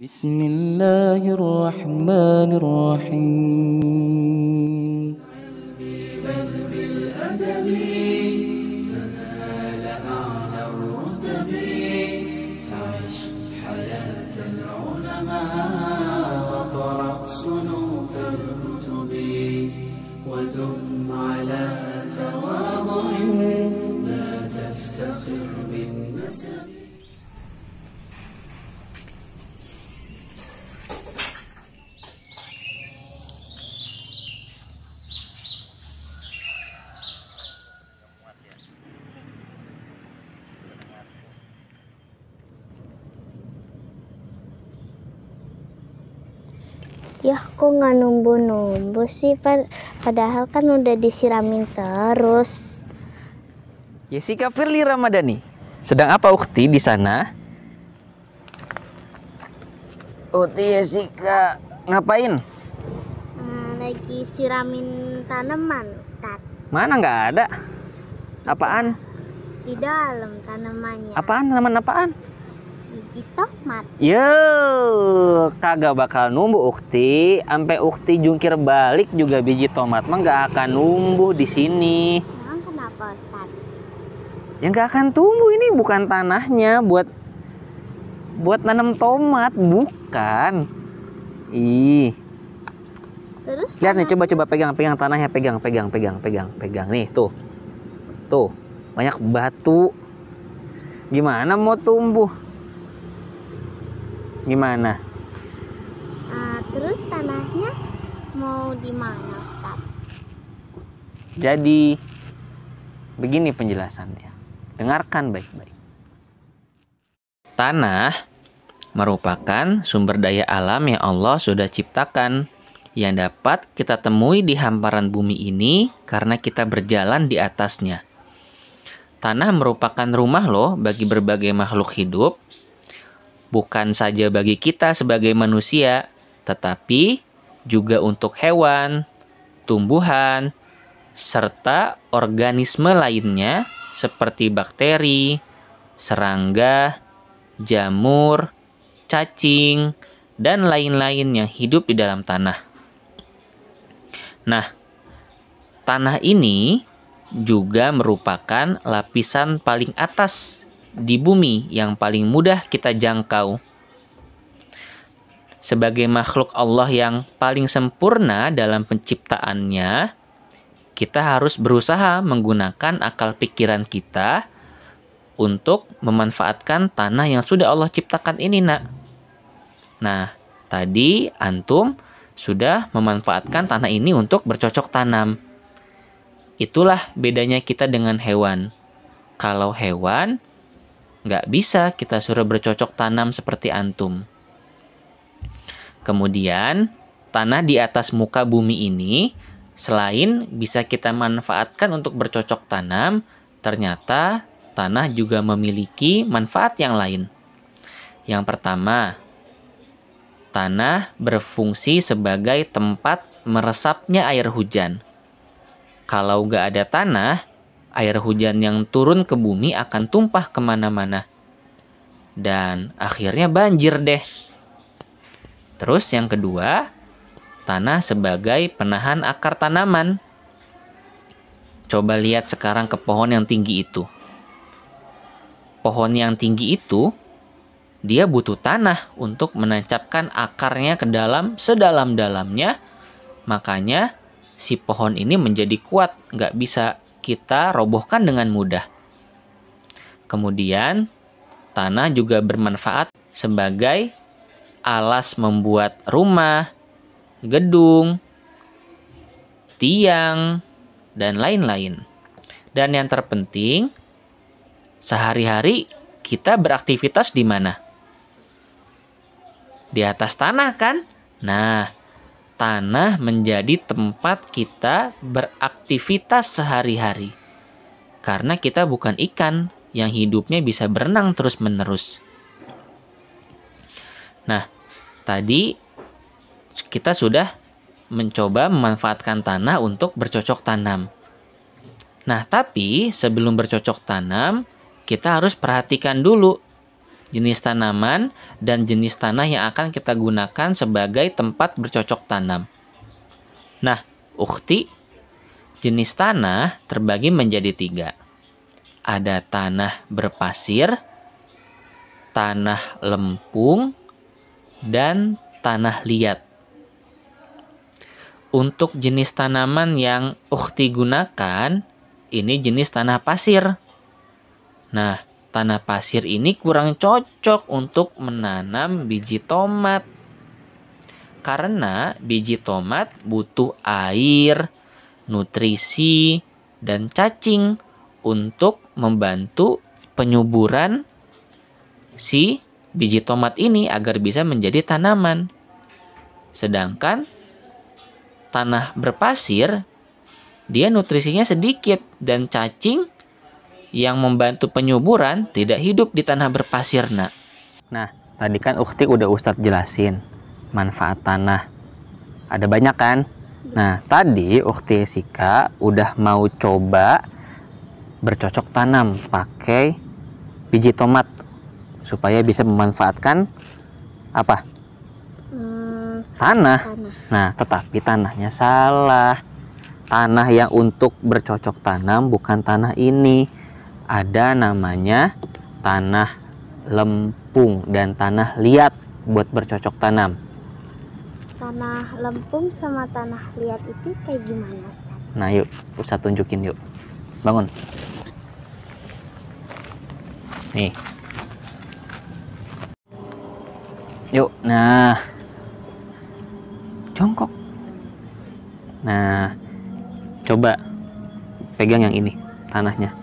Bismillahirrahmanirrahim. Ya, kok nggak numbuh-numbuh sih? Padahal kan udah disiramin terus. Jessica Firly Ramadhani, sedang apa Ukti di sana? Ukti Jessica, ngapain? Lagi siramin tanaman, Ustadz. Mana nggak ada? Apaan? Di dalam tanamannya. Apaan? Tanaman apaan? Biji tomat. Yo, kagak bakal numbuh Ukti. Sampai Ukti jungkir balik juga biji tomat mah nggak akan numbuh di sini. Emang kenapa, Ustadz? Ya nggak akan tumbuh, ini bukan tanahnya buat nanam tomat, bukan. Ih. Terus Lihat nih, coba pegang tanahnya, pegang nih, tuh banyak batu. Gimana mau tumbuh? Gimana? Terus tanahnya mau di mana, Ustadz? Jadi begini penjelasannya, dengarkan baik-baik. Tanah merupakan sumber daya alam yang Allah sudah ciptakan, yang dapat kita temui di hamparan bumi ini karena kita berjalan di atasnya. Tanah merupakan rumah loh bagi berbagai makhluk hidup, bukan saja bagi kita sebagai manusia, tetapi juga untuk hewan, tumbuhan, serta organisme lainnya seperti bakteri, serangga, jamur, cacing, dan lain-lain yang hidup di dalam tanah. Nah, tanah ini juga merupakan lapisan paling atas di bumi yang paling mudah kita jangkau. Sebagai makhluk Allah yang paling sempurna dalam penciptaannya, kita harus berusaha menggunakan akal pikiran kita untuk memanfaatkan tanah yang sudah Allah ciptakan ini, nak. Nah, tadi antum sudah memanfaatkan tanah ini untuk bercocok tanam. Itulah bedanya kita dengan hewan. Kalau hewan, nggak bisa kita suruh bercocok tanam seperti antum. Kemudian, tanah di atas muka bumi ini, selain bisa kita manfaatkan untuk bercocok tanam, ternyata tanah juga memiliki manfaat yang lain. Yang pertama, tanah berfungsi sebagai tempat meresapnya air hujan. Kalau nggak ada tanah, air hujan yang turun ke bumi akan tumpah kemana-mana. Dan akhirnya banjir deh. Terus yang kedua, tanah sebagai penahan akar tanaman. Coba lihat sekarang ke pohon yang tinggi itu. Pohon yang tinggi itu, dia butuh tanah untuk menancapkan akarnya ke dalam sedalam-dalamnya. Makanya si pohon ini menjadi kuat, nggak bisa kita robohkan dengan mudah. Kemudian, tanah juga bermanfaat sebagai alas membuat rumah, gedung, tiang, dan lain-lain. Dan yang terpenting, sehari-hari kita beraktivitas di mana? Di atas tanah kan? Nah, tanah menjadi tempat kita beraktivitas sehari-hari. Karena kita bukan ikan yang hidupnya bisa berenang terus-menerus. Nah, tadi kita sudah mencoba memanfaatkan tanah untuk bercocok tanam. Nah, tapi sebelum bercocok tanam, kita harus perhatikan dulu jenis tanaman dan jenis tanah yang akan kita gunakan sebagai tempat bercocok tanam. Nah, ukhti, jenis tanah terbagi menjadi 3. Ada tanah berpasir, tanah lempung, dan tanah liat. Untuk jenis tanaman yang ukhti gunakan, ini jenis tanah pasir. Nah, tanah pasir ini kurang cocok untuk menanam biji tomat. Karena biji tomat butuh air, nutrisi, dan cacing untuk membantu penyuburan si biji tomat ini agar bisa menjadi tanaman. Sedangkan tanah berpasir, dia nutrisinya sedikit dan cacing yang membantu penyuburan tidak hidup di tanah berpasir, nak. Nah, tadi kan ukhti udah Ustadz jelasin manfaat tanah. Ada banyak kan? Nah, tadi ukhti Sika udah mau coba bercocok tanam pakai biji tomat supaya bisa memanfaatkan apa? Tanah. Nah, tetapi tanahnya salah. Tanah yang untuk bercocok tanam bukan tanah ini. Ada namanya tanah lempung dan tanah liat buat bercocok tanam. Tanah lempung sama tanah liat itu kayak gimana, Ustaz? Nah, yuk Ustaz tunjukin yuk. Bangun. Nih. Yuk, nah. Jongkok. Nah, coba pegang yang ini, tanahnya.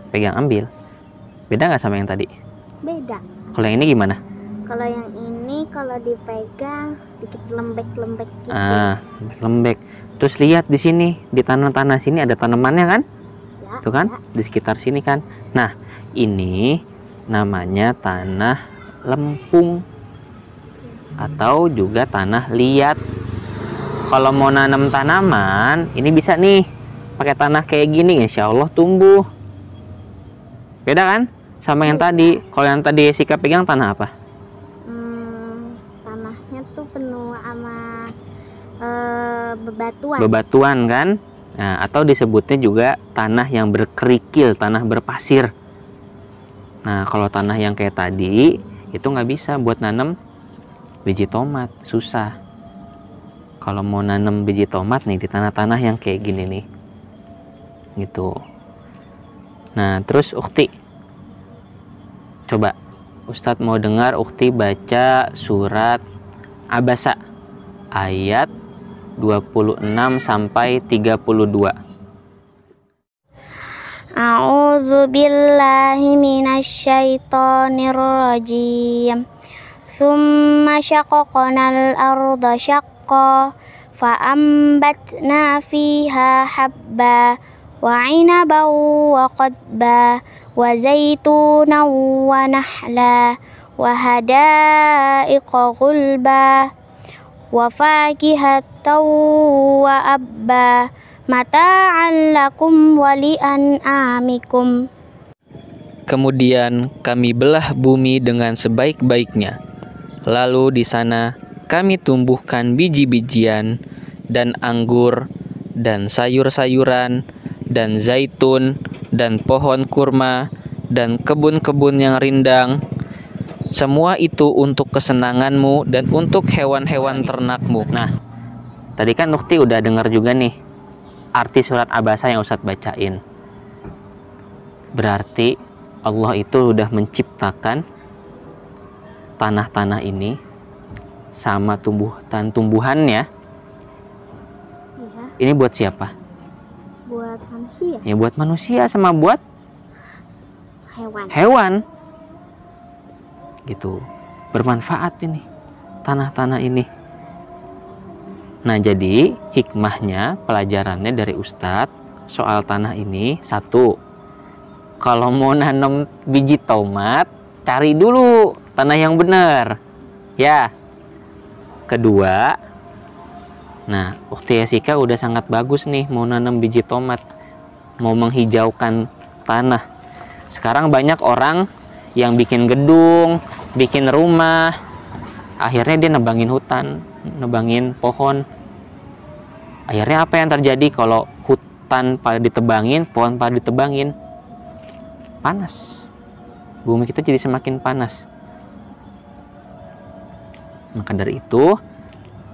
Pegang, ambil. Beda nggak sama yang tadi? Beda. Kalau yang ini gimana? Kalau yang ini kalau dipegang sedikit lembek-lembek gitu. Lembek. Terus lihat di sini, di tanah-tanah sini ada tanamannya kan? Ya, Tuh kan? ya. Di sekitar sini kan. Nah, ini namanya tanah lempung atau juga tanah liat. Kalau mau nanam tanaman, ini bisa nih pakai tanah kayak gini, insya Allah tumbuh. Beda kan sama yang tadi? Kalau yang tadi Sika pegang tanah apa? Tanahnya tuh penuh sama bebatuan. Bebatuan kan? Nah, atau disebutnya juga tanah yang berkerikil, tanah berpasir. Nah, kalau tanah yang kayak tadi itu nggak bisa buat nanam biji tomat, susah. Kalau mau nanam biji tomat nih di tanah-tanah yang kayak gini nih, gitu. Nah, terus ukhti, coba Ustadz mau dengar ukhti baca surat Abasa ayat 26 sampai 32. A'udzu billahi minasyaitonir rajim. Tsumma syaqaqnal arda syaqqa fa'ambatna fiha habba wa 'inaban wa qadba wa zaitunan wa nahla wa hadaiqa ghulba wa fakihatan wa abba mata'an lakum wa li'an'amikum. Kemudian kami belah bumi dengan sebaik-baiknya. Lalu di sana kami tumbuhkan biji-bijian dan anggur dan sayur-sayuran dan zaitun dan pohon kurma dan kebun-kebun yang rindang. Semua itu untuk kesenanganmu dan untuk hewan-hewan ternakmu. Nah, tadi kan Ukti udah dengar juga nih arti surat Abasa yang Ustadz bacain. Berarti Allah itu udah menciptakan tanah-tanah ini sama tumbuhan-tumbuhannya. Ya, Ini buat siapa? buat manusia, Ya buat manusia sama buat hewan. hewan. Gitu. Bermanfaat ini tanah-tanah ini. Nah, jadi hikmahnya, pelajarannya dari Ustadz soal tanah ini, satu, kalau mau nanam biji tomat, cari dulu tanah yang benar. Ya. Kedua, nah, Ukti Yasika udah sangat bagus nih mau nanam biji tomat, mau menghijaukan tanah. Sekarang banyak orang yang bikin gedung, bikin rumah, akhirnya dia nebangin hutan, nebangin pohon. Akhirnya apa yang terjadi kalau hutan pada ditebangin, pohon pada ditebangin? Panas. Bumi kita jadi semakin panas. Maka dari itu,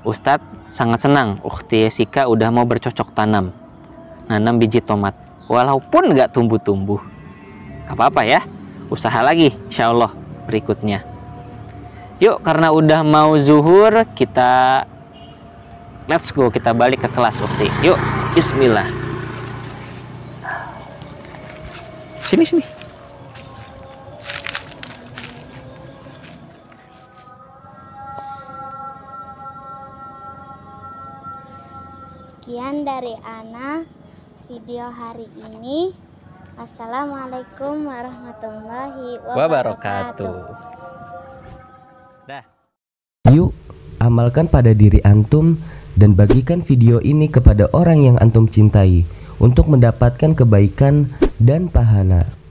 Ustadz sangat senang Ukhti Jessica udah mau bercocok tanam, nanam biji tomat. Walaupun nggak tumbuh-tumbuh, gak apa-apa ya, usaha lagi insya Allah berikutnya. Yuk, karena udah mau zuhur, kita let's go, kita balik ke kelas Ukhti. Yuk, bismillah. Sini. Sekian dari Ana video hari ini. Assalamualaikum warahmatullahi wabarakatuh. Dah. Yuk, amalkan pada diri antum dan bagikan video ini kepada orang yang antum cintai untuk mendapatkan kebaikan dan pahala.